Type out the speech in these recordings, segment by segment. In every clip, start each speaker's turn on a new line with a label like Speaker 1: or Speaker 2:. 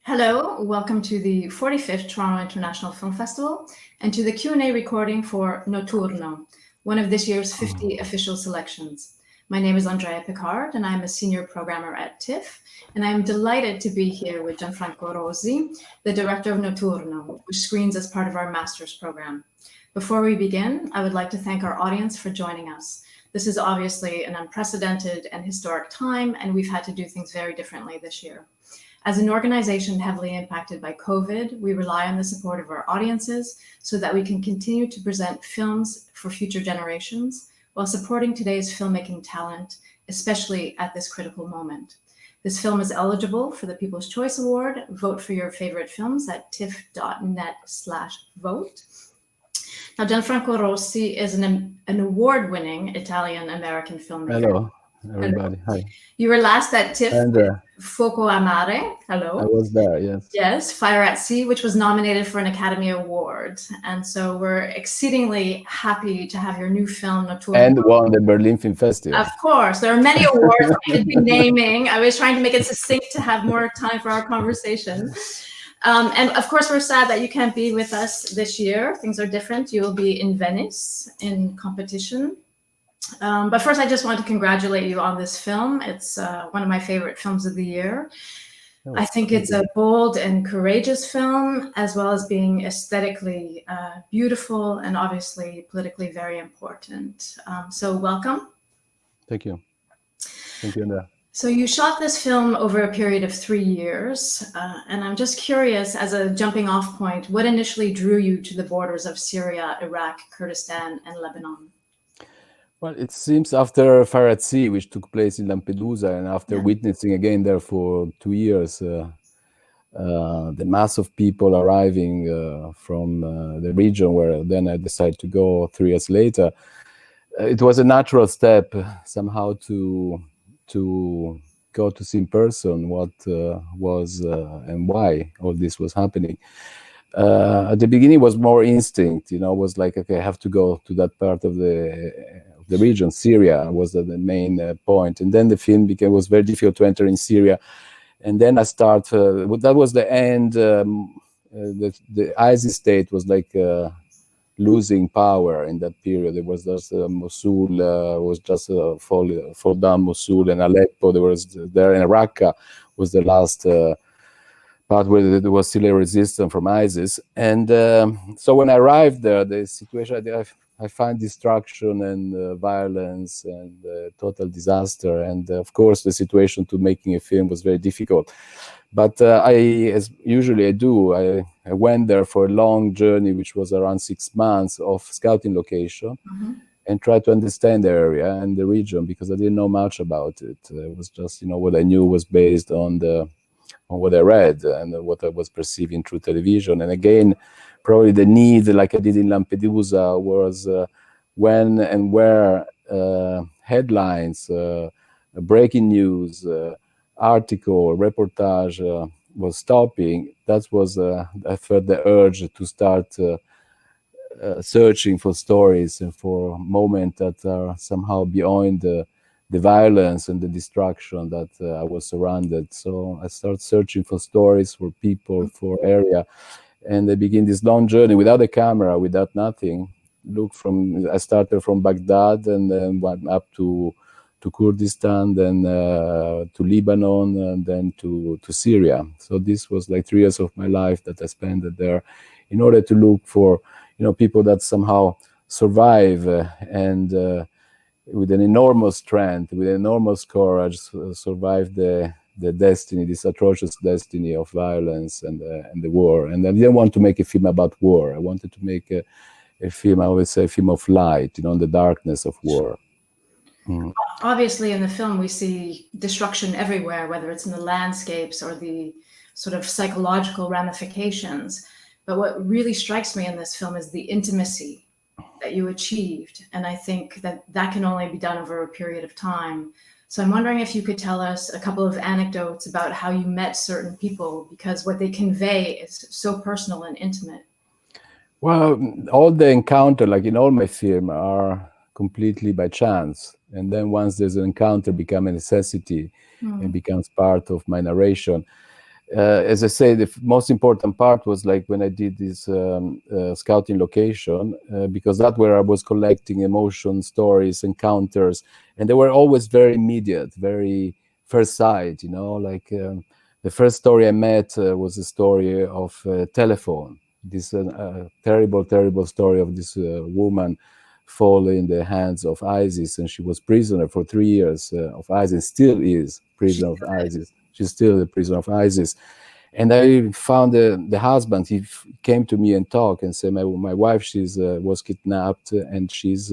Speaker 1: Hello, welcome to the 45th Toronto International Film Festival and to the Q&A recording for Notturno, one of this year's 50 official selections. My name is Andrea Picard and I'm a senior programmer at TIFF, and I'm delighted to be here with Gianfranco Rosi, the director of Notturno, which screens as part of our master's program. Before we begin, I would like to thank our audience for joining us. This is obviously an unprecedented and historic time, and we've had to do things very differently this year. As an organization heavily impacted by COVID, we rely on the support of our audiences so that we can continue to present films for future generations while supporting today's filmmaking talent, especially at this critical moment. This film is eligible for the People's Choice Award. Vote for your favorite films at tiff.net/vote. Now, Gianfranco Rosi is an award-winning Italian-American filmmaker.
Speaker 2: Hello, everybody.
Speaker 1: Hello.
Speaker 2: Hi.
Speaker 1: You were last at TIFF.
Speaker 2: And
Speaker 1: Fuoco a Mare, hello.
Speaker 2: I was there, yes.
Speaker 1: Yes, Fire at Sea, which was nominated for an Academy Award. And so we're exceedingly happy to have your new film, Notturno.
Speaker 2: And won the Berlin Film Festival.
Speaker 1: Of course, there are many awards I could be naming. I was trying to make it succinct to have more time for our conversation. And of course, we're sad that you can't be with us this year. Things are different. You will be in Venice in competition. But first, I just want to congratulate you on this film. It's one of my favorite films of the year.
Speaker 2: Oh,
Speaker 1: I think it's a bold and courageous film, as well as being aesthetically beautiful and obviously politically very important. So welcome.
Speaker 2: Thank you. Thank you, Andrea.
Speaker 1: So you shot this film over a period of 3 years. And I'm just curious, as a jumping off point, what initially drew you to the borders of Syria, Iraq, Kurdistan, and Lebanon?
Speaker 2: Well, it seems after Fire at Sea, which took place in Lampedusa, and after witnessing again there for 2 years, the mass of people arriving from the region where then I decided to go 3 years later, it was a natural step somehow to go to see in person what was and why all this was happening. At the beginning, it was more instinct, it was like, okay, I have to go to that part of the region. Syria was the main point, and then the film was very difficult to enter in Syria, and then I started. That was the end. The ISIS state was like losing power in that period. It was just Mosul was just fall down. Mosul and Aleppo. There in Raqqa was the last part where there was still a resistance from ISIS, and so when I arrived there, the situation I find destruction and violence and total disaster, and of course the situation to making a film was very difficult. But as usually I do, I went there for a long journey, which was around 6 months of scouting location, and tried to understand the area and the region, because I didn't know much about it. It was just what I knew was based on what I read and what I was perceiving through television. And again, probably the need, like I did in Lampedusa, was when and where headlines, breaking news, article, reportage was stopping. That was, I felt the urge to start searching for stories and for moments that are somehow beyond the violence and the destruction that I was surrounded. So I started searching for stories, for people, for area. And I began this long journey without a camera, without nothing. I started from Baghdad and then went up to Kurdistan, then to Lebanon, and then to Syria. So this was like 3 years of my life that I spent there in order to look for, people that somehow survive and with an enormous strength, with enormous courage, survive the destiny, this atrocious destiny of violence and the war. And I didn't want to make a film about war. I wanted to make a film, I always say, a film of light, the darkness of war.
Speaker 1: Obviously, in the film, we see destruction everywhere, whether it's in the landscapes or the sort of psychological ramifications. But what really strikes me in this film is the intimacy that you achieved. And I think that can only be done over a period of time. So I'm wondering if you could tell us a couple of anecdotes about how you met certain people, because what they convey is so personal and intimate.
Speaker 2: Well, all the encounter, like in all my film, are completely by chance. And then once there's an encounter, become a necessity and becomes part of my narration. as I say, the most important part was like when I did this scouting location, because that's where I was collecting emotion, stories, encounters, and they were always very immediate, very first sight. You know, like the first story I met was a story of telephone. This terrible, terrible story of this woman fall in the hands of ISIS, and she was prisoner for 3 years of ISIS, still is prisoner of ISIS. She's still a prisoner of ISIS. And I found the husband. He came to me and talked and said, my wife, she's was kidnapped and she's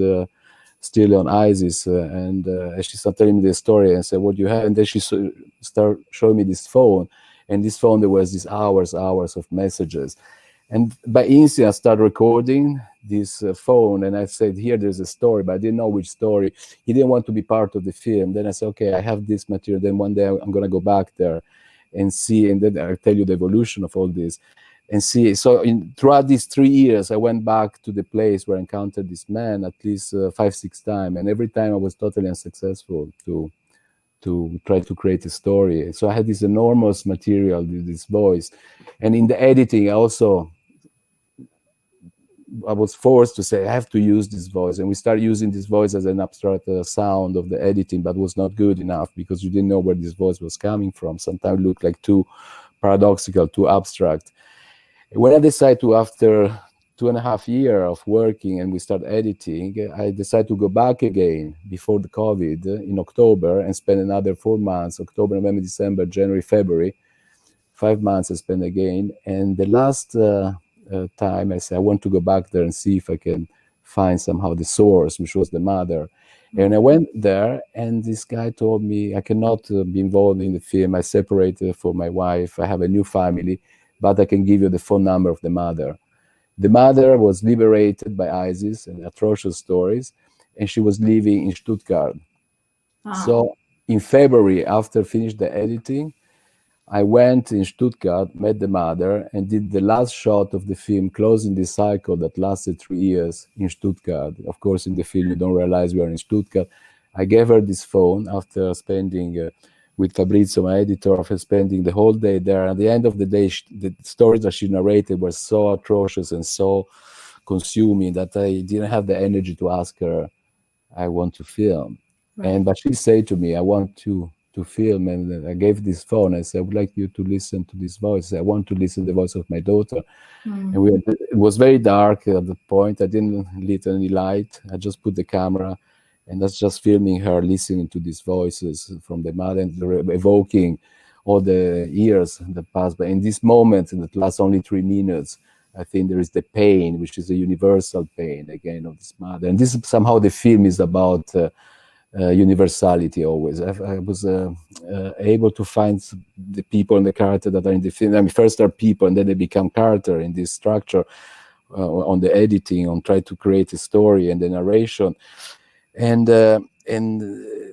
Speaker 2: still on ISIS. And she started telling me the story and said, what do you have? And then she started showing me this phone. And this phone, there was these hours of messages. And by instinct, I started recording this phone, and I said, here, there's a story, but I didn't know which story. He didn't want to be part of the film. Then I said, okay, I have this material. Then one day I'm going to go back there and see, and then I'll tell you the evolution of all this and see. So throughout these 3 years, I went back to the place where I encountered this man at least 5-6 times. And every time I was totally unsuccessful to try to create a story. So I had this enormous material, this voice. And in the editing, I was forced to say, I have to use this voice. And we started using this voice as an abstract sound of the editing, but was not good enough because you didn't know where this voice was coming from. Sometimes it looked like too paradoxical, too abstract. When I decided to, after 2.5 years of working and we start editing, I decided to go back again before the COVID in October and spend another 4 months, October, November, December, January, February, 5 months I spent again. And the last time I said, I want to go back there and see if I can find somehow the source, which was the mother. And I went there, and this guy told me, I cannot be involved in the film. I separated from my wife. I have a new family, but I can give you the phone number of the mother. The mother was liberated by ISIS and atrocious stories, and she was living in Stuttgart. So in February, after finished the editing, I went in Stuttgart, met the mother, and did the last shot of the film, closing the cycle that lasted 3 years in Stuttgart. Of course, in the film, you don't realize we are in Stuttgart. I gave her this phone after spending with Fabrizio, my editor, after spending the whole day there. At the end of the day, the stories that she narrated were so atrocious and so consuming that I didn't have the energy to ask her, I want to film. Right. But she said to me, I want to film, and I gave this phone. I said, I would like you to listen to this voice. I want to listen to the voice of my daughter. And it was very dark at the point. I didn't lit any light. I just put the camera, and that's just filming her listening to these voices from the mother and evoking all the years that passed by. In this moment, that lasts only 3 minutes, I think there is the pain, which is a universal pain, again, of this mother. And this somehow the film is about universality always. I was able to find the people and the character that are in the film. I mean, first are people, and then they become character in this structure on the editing, on trying to create a story and the narration. And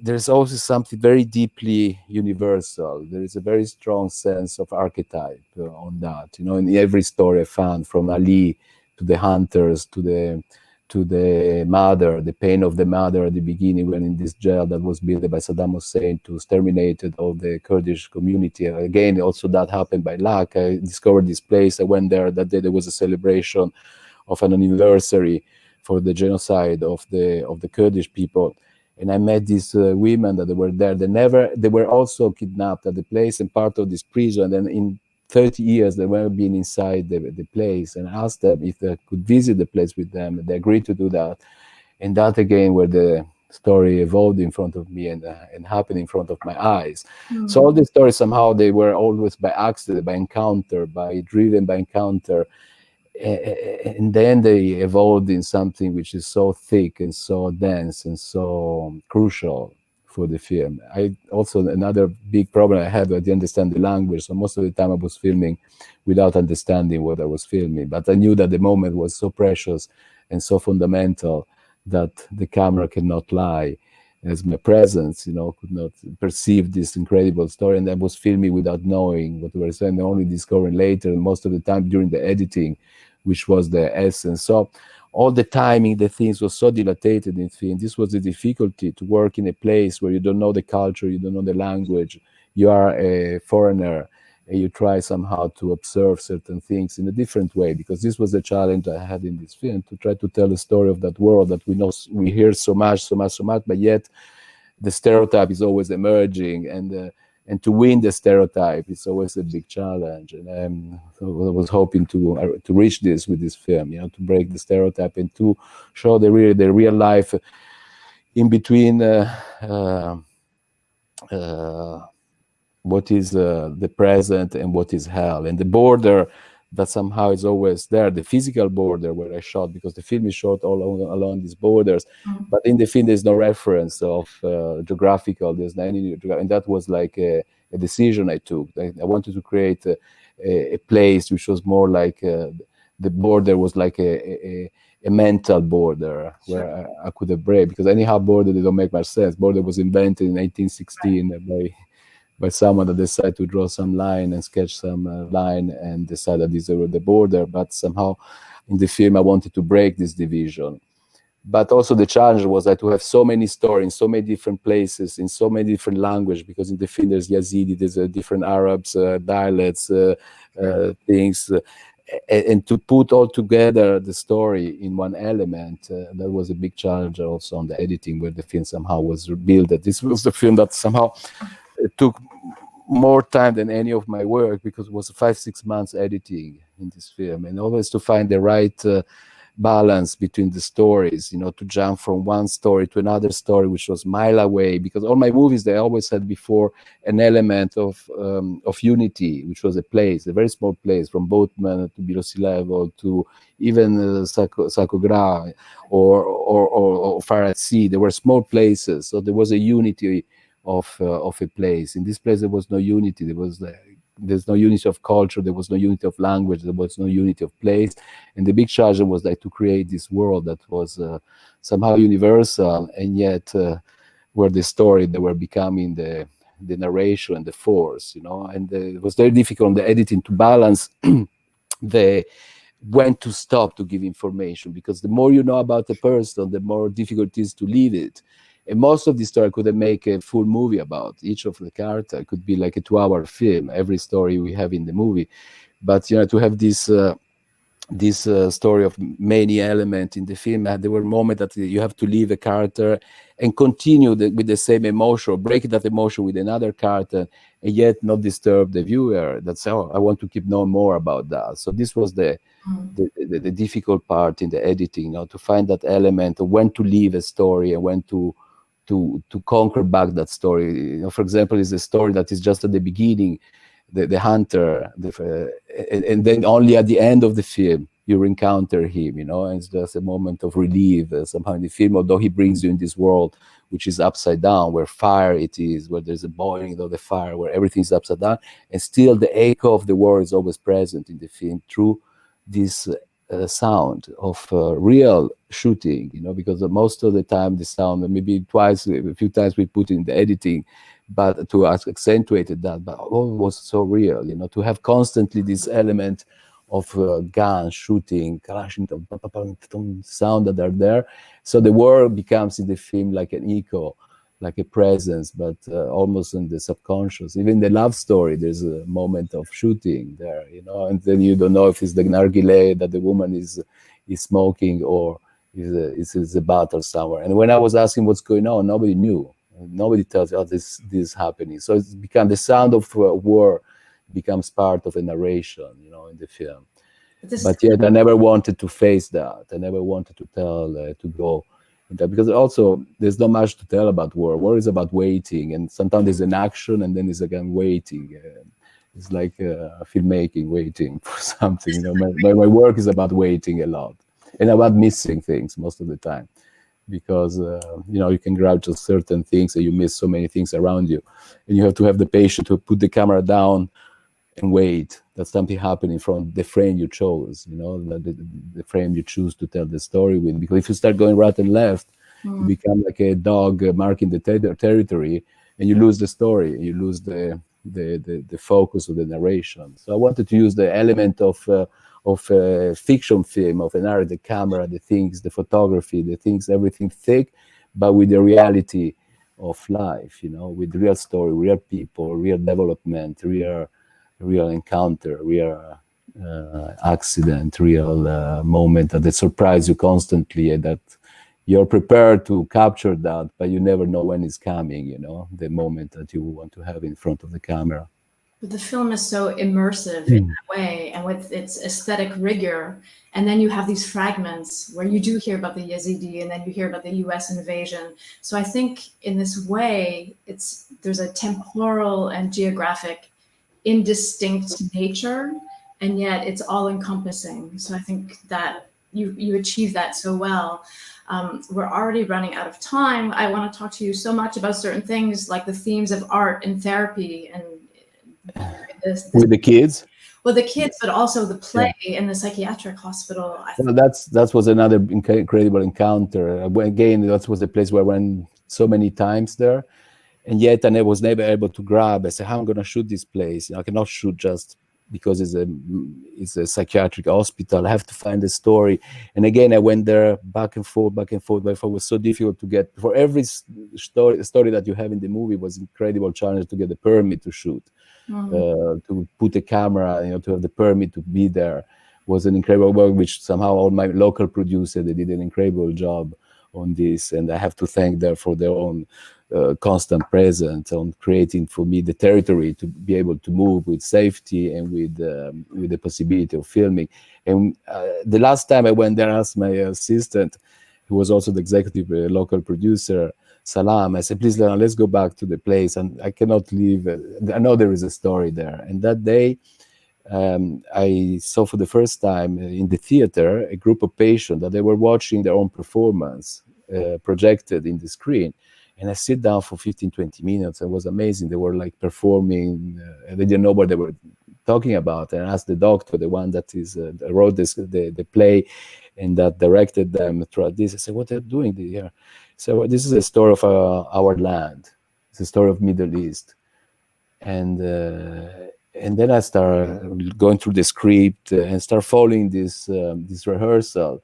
Speaker 2: there's also something very deeply universal. There is a very strong sense of archetype on that. You know, in every story I found, from Ali to the hunters to the mother, the pain of the mother at the beginning when in this jail that was built by Saddam Hussein to exterminate all the Kurdish community. Again, also that happened by luck. I discovered this place. I went there that day. There was a celebration of an anniversary for the genocide of the Kurdish people. And I met these women that were there. They were also kidnapped at the place and part of this prison. And in 30 years, they were been inside the place, and asked them if they could visit the place with them. They agreed to do that. And that again, where the story evolved in front of me and happened in front of my eyes. So all the stories, somehow they were always by accident, by encounter, driven by encounter. And then they evolved in something which is so thick and so dense and so crucial for the film. Another big problem I had, I didn't understand the language, so most of the time I was filming without understanding what I was filming. But I knew that the moment was so precious and so fundamental that the camera cannot lie, as my presence, could not perceive this incredible story. And I was filming without knowing what we were saying, only discovering later, and most of the time during the editing, which was the essence. So all the timing, the things was so dilated in film. This was the difficulty to work in a place where you don't know the culture, you don't know the language, you are a foreigner, and you try somehow to observe certain things in a different way, because this was the challenge I had in this film, to try to tell the story of that world that we know, we hear so much, but yet the stereotype is always emerging, and to win the stereotype is always a big challenge. And so I was hoping to reach this with this film, to break the stereotype and to show the real life in between what is the present and what is hell, and the border that somehow is always there, the physical border where I shot, because the film is shot all along these borders. But in the film there's no reference of geographical, there's no any, and that was like a decision I took. I wanted to create a place which was more like the border was like a mental border,
Speaker 1: Sure.
Speaker 2: where I could have break, because anyhow border, they don't make much sense. Border was invented in 1816 by someone that decided to draw some line and sketch some line and decide that these were the border. But somehow in the film I wanted to break this division. But also the challenge was that to have so many stories in so many different places, in so many different languages, because in the film there's Yazidi, there's different Arabs, dialects, things, and to put all together the story in one element, that was a big challenge also on the editing, where the film somehow was built. That this was the film that somehow took more time than any of my work, because it was 5-6 months editing in this film, and always to find the right balance between the stories, to jump from one story to another story which was mile away, because all my movies, they always had before an element of unity, which was a place, a very small place, from Boatman to below sea level to even Sacco or Far at Sea. There were small places, so there was a unity of a place. In this place there was no unity. There's no unity of culture, there was no unity of language, there was no unity of place. And the big challenge was like to create this world that was somehow universal, and yet where the story, they were becoming the narration and the force, and it was very difficult on the editing to balance the when to stop to give information, because the more you know about the person, the more difficult it is to leave it. And most of the story could have make a full movie about each of the character. It could be like a 2-hour film, every story we have in the movie. But to have this story of many elements in the film, there were moments that you have to leave a character and continue with the same emotion, or break that emotion with another character, and yet not disturb the viewer. That's how I want to keep knowing more about that. So this was the difficult part in the editing, to find that element of when to leave a story and when to conquer back that story. For example, is a story that is just at the beginning, the hunter, and then only at the end of the film you encounter him, and it's just a moment of relief somehow in the film, although he brings you in this world which is upside down, where fire it is, where there's a boiling of the fire, where everything is upside down, and still the echo of the war is always present in the film through this sound of real shooting, because most of the time the sound, maybe a few times we put in the editing, but to accentuate that, but all was so real, to have constantly this element of guns shooting, crashing, sound that are there. So the war becomes in the film like an echo, like a presence, but almost in the subconscious. Even the love story, there's a moment of shooting there, and then you don't know if it's the nargile that the woman is smoking, or is a battle somewhere. And when I was asking what's going on, nobody knew. Nobody tells you, this is happening. So it's become the sound of war becomes part of a narration, in the film. But yet I never wanted to face that. I never wanted to tell, to go into that, because also there's not much to tell about war. War is about waiting, and sometimes there's an action, and then there's again waiting. It's like filmmaking, waiting for something. My work is about waiting a lot, and about missing things most of the time, because you can grab just certain things and you miss so many things around you, and you have to have the patience to put the camera down and wait that something happening from the frame you chose, the frame you choose to tell the story with. Because if you start going right and left, you become like a dog marking the territory, and you lose the story, you lose the focus of the narration. So I wanted to use the element of fiction film, of an art, the camera, the things, the photography, the things, everything thick, but with the reality of life, with real story, real people, real development, real encounter, real accident, real moment that surprise you constantly, and that you're prepared to capture that, but you never know when it's coming, you know, the moment that you want to have in front of the camera.
Speaker 1: But the film is so immersive in that way, and with its aesthetic rigor. And then you have these fragments where you do hear about the Yazidi, and then you hear about the US invasion. So I think in this way, there's a temporal and geographic indistinct nature, and yet it's all encompassing. So I think that you achieve that so well. We're already running out of time. I want to talk to you so much about certain things like the themes of art and therapy and
Speaker 2: with the kids.
Speaker 1: Well, the kids, but also the play in the psychiatric hospital.
Speaker 2: Well, that was another incredible encounter. Again, that was a place where I went so many times there, and yet I was never able to grab. I said, how am I going to shoot this place? You know, I cannot shoot just because it's a psychiatric hospital. I have to find a story. And again, I went there back and forth. But it was so difficult to get. For every story that you have in the movie was incredible challenge to get the permit to shoot. To put a camera, you know, to have the permit to be there was an incredible work, which somehow all my local producers, they did an incredible job on this, and I have to thank them for their own constant presence on creating for me the territory to be able to move with safety and with the possibility of filming. And the last time I went there, I asked my assistant, who was also the executive local producer, Salam, I said, please, Lena, let's go back to the place, and I cannot leave. I know there is a story there. And that day, I saw for the first time in the theater a group of patients that they were watching their own performance projected in the screen. And I sit down for 15, 20 minutes. It was amazing. They were like performing, and they didn't know what they were talking about. And I asked the doctor, the one that wrote the play and that directed them throughout this, I said, what are you doing here? So well, this is a story of our land. It's a story of Middle East. And then I start going through the script and start following this rehearsal.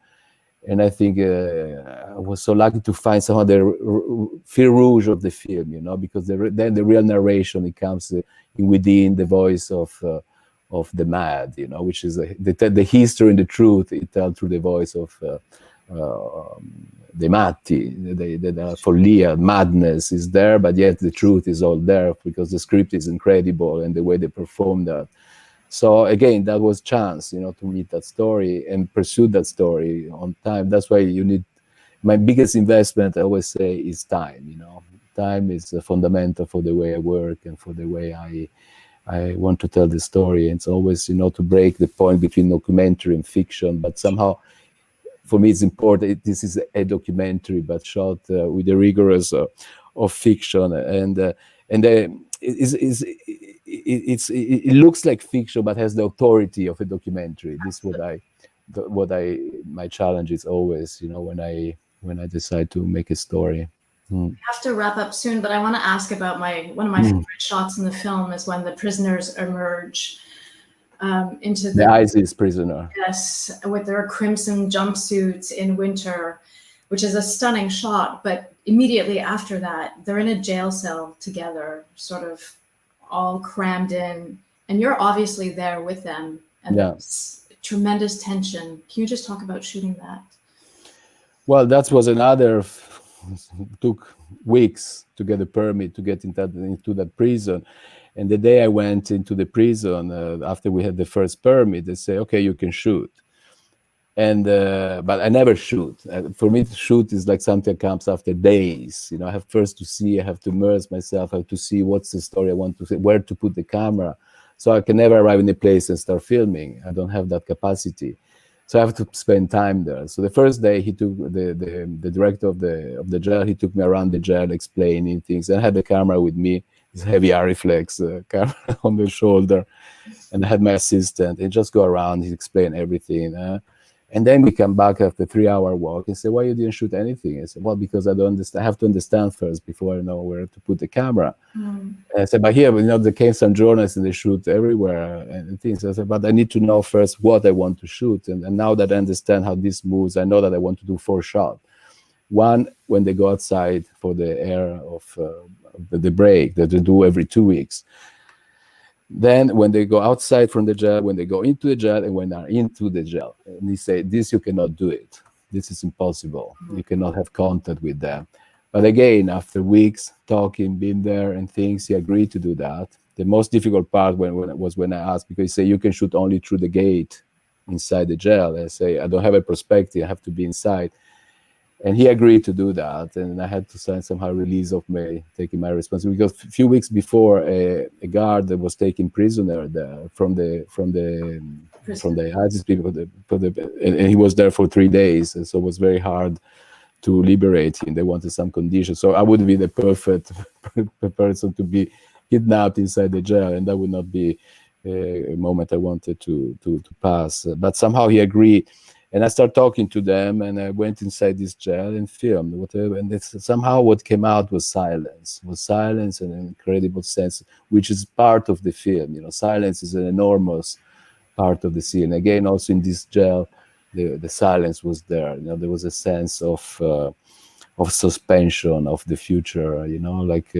Speaker 2: And I think I was so lucky to find somehow the fil rouge of the film, you know, because then the real narration, it comes within the voice of the mad, you know, which is the history and the truth it tells through the voice of the matti, the follia, madness is there, but yet the truth is all there because the script is incredible and the way they perform that. So again, that was chance, you know, to meet that story and pursue that story on time. That's why you need, my biggest investment, I always say, is time, you know. Time is fundamental for the way I work and for the way I want to tell the story. And it's always, you know, to break the point between documentary and fiction, but somehow, for me, it's important. This is a documentary, but shot with the rigorous of fiction, and it looks like fiction, but has the authority of a documentary. This is my challenge is always, you know, when I decide to make a story.
Speaker 1: We have to wrap up soon, but I want to ask about one of my favorite shots in the film is when the prisoners emerge into
Speaker 2: the ISIS prisoner.
Speaker 1: Yes, with their crimson jumpsuits in winter, which is a stunning shot. But immediately after that, they're in a jail cell together, sort of all crammed in, and you're obviously there with them, and there's tremendous tension. Can you just talk about shooting that?
Speaker 2: Well, that was another. Took weeks to get a permit to get into that prison. And the day I went into the prison, after we had the first permit, they say, okay, you can shoot. And but I never shoot. For me, to shoot is like something that comes after days. You know, I have first to see, I have to immerse myself, I have to see what's the story I want to say, where to put the camera. So I can never arrive in a place and start filming. I don't have that capacity. So I have to spend time there. So the first day, he took the director of the jail. He took me around the jail, explaining things. I had the camera with me, this heavy Arriflex camera on the shoulder, and I had my assistant. And just go around. He explained everything. And then we come back after a 3-hour walk and say, why you didn't shoot anything? I said, well, because I don't understand. I have to understand first before I know where to put the camera. And I said, but here, you know, there came some journalists and they shoot everywhere and things. I said, but I need to know first what I want to shoot. And now that I understand how this moves, I know that I want to do 4 shots. One, when they go outside for the air of the break that they do every 2 weeks. Then when they go outside from the jail, when they go into the jail, and when they're into the jail, and he say, this you cannot do it. This is impossible. You cannot have contact with them. But again, after weeks talking, being there and things, he agreed to do that. The most difficult part when I asked, because he said, you can shoot only through the gate inside the jail. I say, I don't have a perspective, I have to be inside. And he agreed to do that, and I had to sign somehow release of me taking my responsibility. Because a few weeks before, a guard that was taken prisoner there from the ISIS people, and he was there for 3 days, and so it was very hard to liberate him. They wanted some conditions, so I would be the perfect person to be kidnapped inside the jail, and that would not be a moment I wanted to pass. But somehow he agreed. And I started talking to them, and I went inside this jail and filmed whatever. And somehow what came out was silence and an incredible sense, which is part of the film. You know, silence is an enormous part of the scene. Again, also in this jail, the silence was there. You know, there was a sense of suspension of the future. You know, like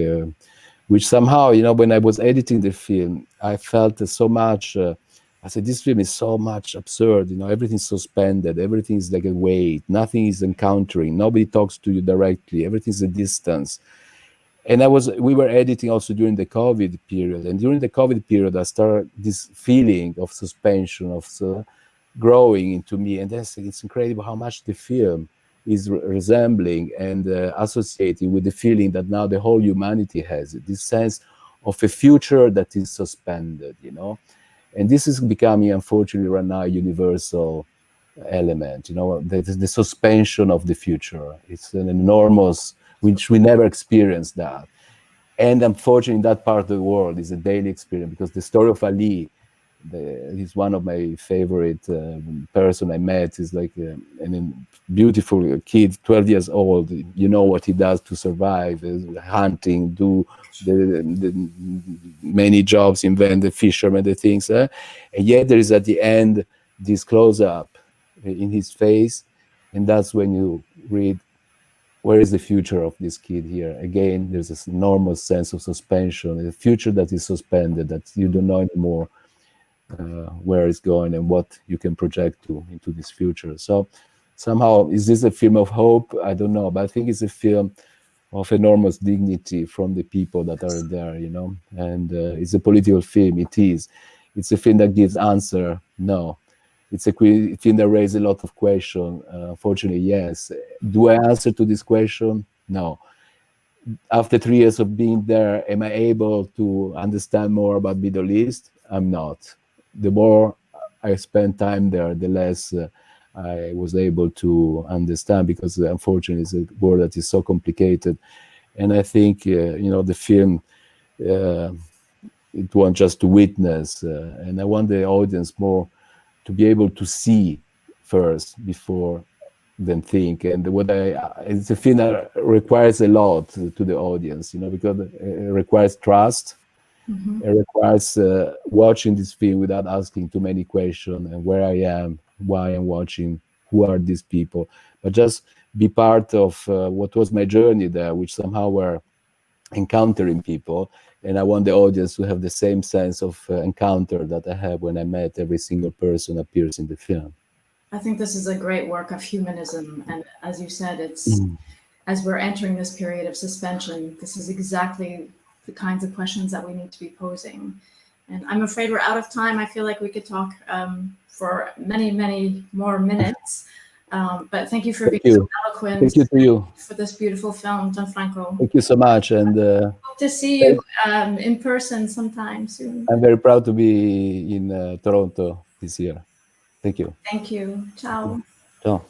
Speaker 2: which somehow, you know, when I was editing the film, I felt so much. I said, this film is so much absurd, you know, everything's suspended, everything is like a weight, nothing is encountering, nobody talks to you directly, everything's a distance. And we were editing also during the COVID period, and during the COVID period, I started this feeling of suspension, of growing into me, and then I said, it's incredible how much the film is resembling and associating with the feeling that now the whole humanity has, this sense of a future that is suspended, you know. And this is becoming, unfortunately, right now, a universal element, you know, the suspension of the future. It's an enormous, which we never experienced that. And unfortunately, that part of the world is a daily experience, because the story of Ali, he's one of my favorite person I met. He's like a beautiful kid, 12 years old. You know what he does to survive, hunting, do the many jobs, invent the fisherman, the things. And yet there is at the end this close-up in his face. And that's when you read, where is the future of this kid here? Again, there's this enormous sense of suspension, a future that is suspended, that you don't know anymore where it's going and what you can project into this future. So somehow, is this a film of hope? I don't know, but I think it's a film of enormous dignity from the people that are there, you know. And it's a political film. It is. It's a film that gives answer. No. It's a film that raises a lot of questions. Fortunately, yes. Do I answer to this question? No. After 3 years of being there, am I able to understand more about Middle East? I'm not. The more I spend time there, the less I was able to understand, because unfortunately it's a world that is so complicated. And I think, you know, the film, it wants just to witness, and I want the audience more to be able to see first before than think. And it's a film that requires a lot to the audience, you know, because it requires trust. Mm-hmm. It requires watching this film without asking too many questions, and where I am, why I'm watching, who are these people, but just be part of what was my journey there, which somehow were encountering people. And I want the audience to have the same sense of encounter that I have when I met every single person appears in the film.
Speaker 1: I think this is a great work of humanism. And as you said, it's as we're entering this period of suspension, this is exactly the kinds of questions that we need to be posing. And I'm afraid we're out of time. I feel like we could talk for many, many more minutes. But thank you for being so eloquent.
Speaker 2: Thank you to you
Speaker 1: for this beautiful film, Gianfranco.
Speaker 2: Thank you so much. And
Speaker 1: hope to see you in person sometime soon.
Speaker 2: I'm very proud to be in Toronto this year. Thank you.
Speaker 1: Thank you. Ciao.
Speaker 2: Ciao.